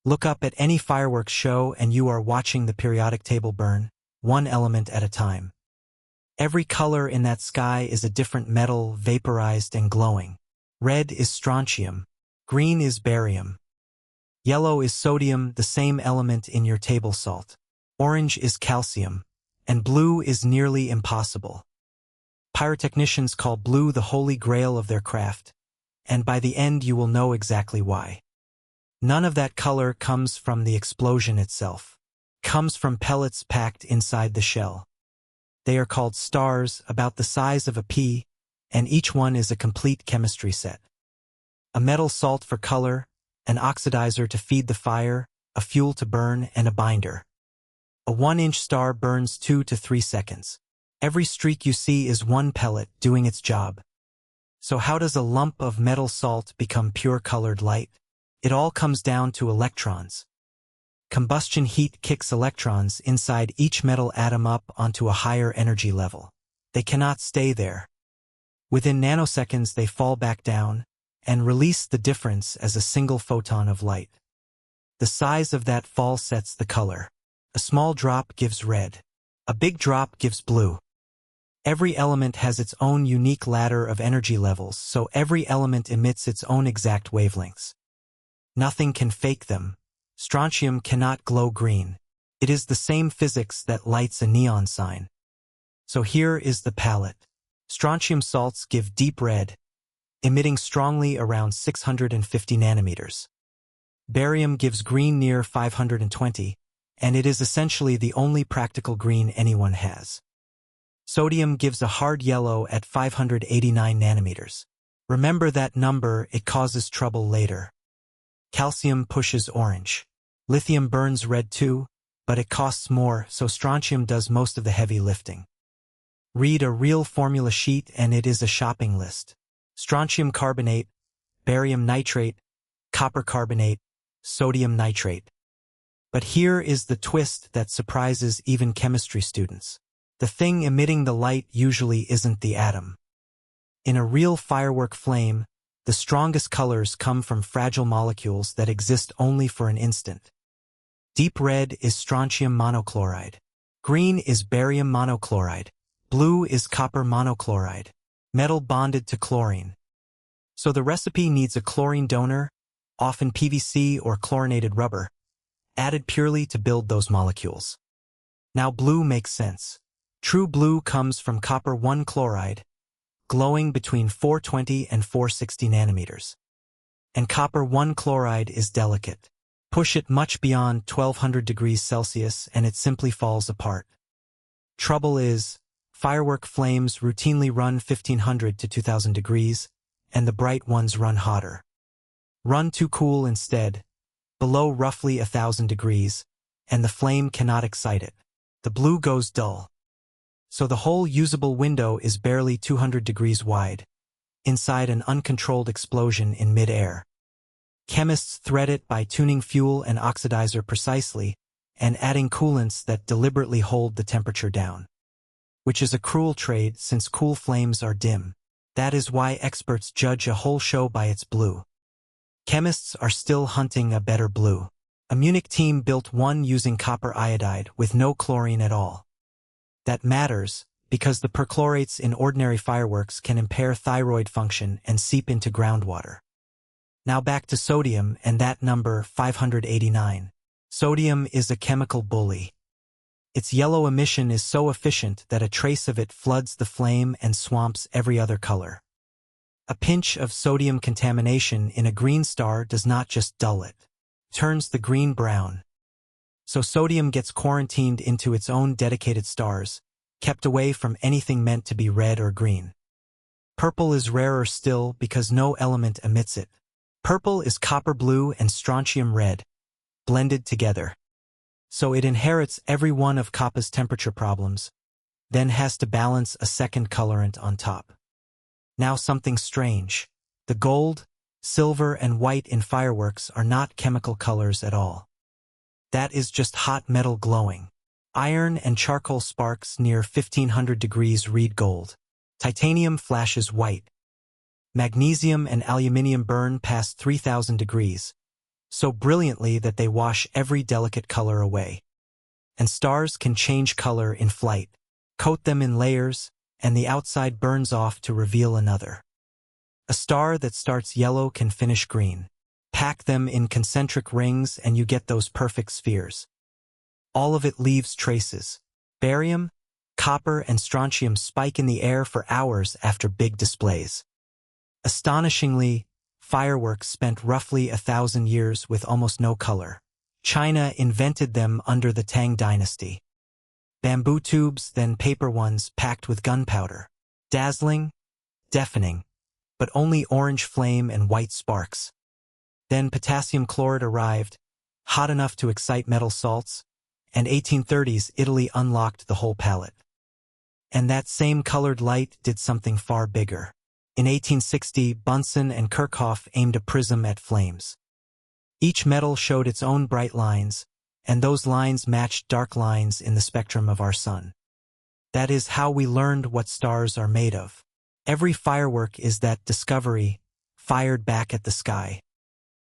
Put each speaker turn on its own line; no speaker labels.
Look up at any fireworks show and you are watching the periodic table burn, one element at a time. Every color in that sky is a different metal, vaporized and glowing. Red is strontium. Green is barium. Yellow is sodium, the same element in your table salt. Orange is calcium. And blue is nearly impossible. Pyrotechnicians call blue the holy grail of their craft, and by the end you will know exactly why. None of that color comes from the explosion itself. It comes from pellets packed inside the shell. They are called stars, about the size of a pea, and each one is a complete chemistry set. A metal salt for color, an oxidizer to feed the fire, a fuel to burn, and a binder. A 1-inch star burns 2 to 3 seconds. Every streak you see is one pellet doing its job. So how does a lump of metal salt become pure colored light? It all comes down to electrons. Combustion heat kicks electrons inside each metal atom up onto a higher energy level. They cannot stay there. Within nanoseconds they fall back down and release the difference as a single photon of light. The size of that fall sets the color. A small drop gives red. A big drop gives blue. Every element has its own unique ladder of energy levels, so every element emits its own exact wavelengths. Nothing can fake them. Strontium cannot glow green. It is the same physics that lights a neon sign. So here is the palette. Strontium salts give deep red, emitting strongly around 650 nanometers. Barium gives green near 520, and it is essentially the only practical green anyone has. Sodium gives a hard yellow at 589 nanometers. Remember that number, it causes trouble later. Calcium pushes orange. Lithium burns red too, but it costs more, so strontium does most of the heavy lifting. Read a real formula sheet and it is a shopping list. Strontium carbonate, barium nitrate, copper carbonate, sodium nitrate. But here is the twist that surprises even chemistry students. The thing emitting the light usually isn't the atom. In a real firework flame, the strongest colors come from fragile molecules that exist only for an instant. Deep red is strontium monochloride. Green is barium monochloride. Blue is copper monochloride. Metal bonded to chlorine. So the recipe needs a chlorine donor, often PVC or chlorinated rubber, added purely to build those molecules. Now blue makes sense. True blue comes from copper 1 chloride, glowing between 420 and 460 nanometers. And copper 1 chloride is delicate. Push it much beyond 1200 degrees Celsius and it simply falls apart. Trouble is, firework flames routinely run 1500 to 2000 degrees, and the bright ones run hotter. Run too cool instead, below roughly 1000 degrees, and the flame cannot excite it. The blue goes dull. So the whole usable window is barely 200 degrees wide, inside an uncontrolled explosion in mid-air. Chemists thread it by tuning fuel and oxidizer precisely and adding coolants that deliberately hold the temperature down. Which is a cruel trade since cool flames are dim. That is why experts judge a whole show by its blue. Chemists are still hunting a better blue. A Munich team built one using copper iodide with no chlorine at all. That matters because the perchlorates in ordinary fireworks can impair thyroid function and seep into groundwater. Now back to sodium and that number 589. Sodium is a chemical bully. Its yellow emission is so efficient that a trace of it floods the flame and swamps every other color. A pinch of sodium contamination in a green star does not just dull it. It turns the green brown. So sodium gets quarantined into its own dedicated stars, kept away from anything meant to be red or green. Purple is rarer still because no element emits it. Purple is copper blue and strontium red, blended together. So it inherits every one of copper's temperature problems, then has to balance a second colorant on top. Now something strange. The gold, silver, and white in fireworks are not chemical colors at all. That is just hot metal glowing. Iron and charcoal sparks near 1500 degrees read gold. Titanium flashes white. Magnesium and aluminium burn past 3000 degrees, so brilliantly that they wash every delicate color away. And stars can change color in flight, coat them in layers, and the outside burns off to reveal another. A star that starts yellow can finish green. Pack them in concentric rings and you get those perfect spheres. All of it leaves traces. Barium, copper, and strontium spike in the air for hours after big displays. Astonishingly, fireworks spent roughly 1,000 years with almost no color. China invented them under the Tang dynasty. Bamboo tubes, then paper ones packed with gunpowder. Dazzling, deafening, but only orange flame and white sparks. Then potassium chloride arrived, hot enough to excite metal salts, and 1830s Italy unlocked the whole palette. And that same colored light did something far bigger. In 1860, Bunsen and Kirchhoff aimed a prism at flames. Each metal showed its own bright lines, and those lines matched dark lines in the spectrum of our sun. That is how we learned what stars are made of. Every firework is that discovery, fired back at the sky.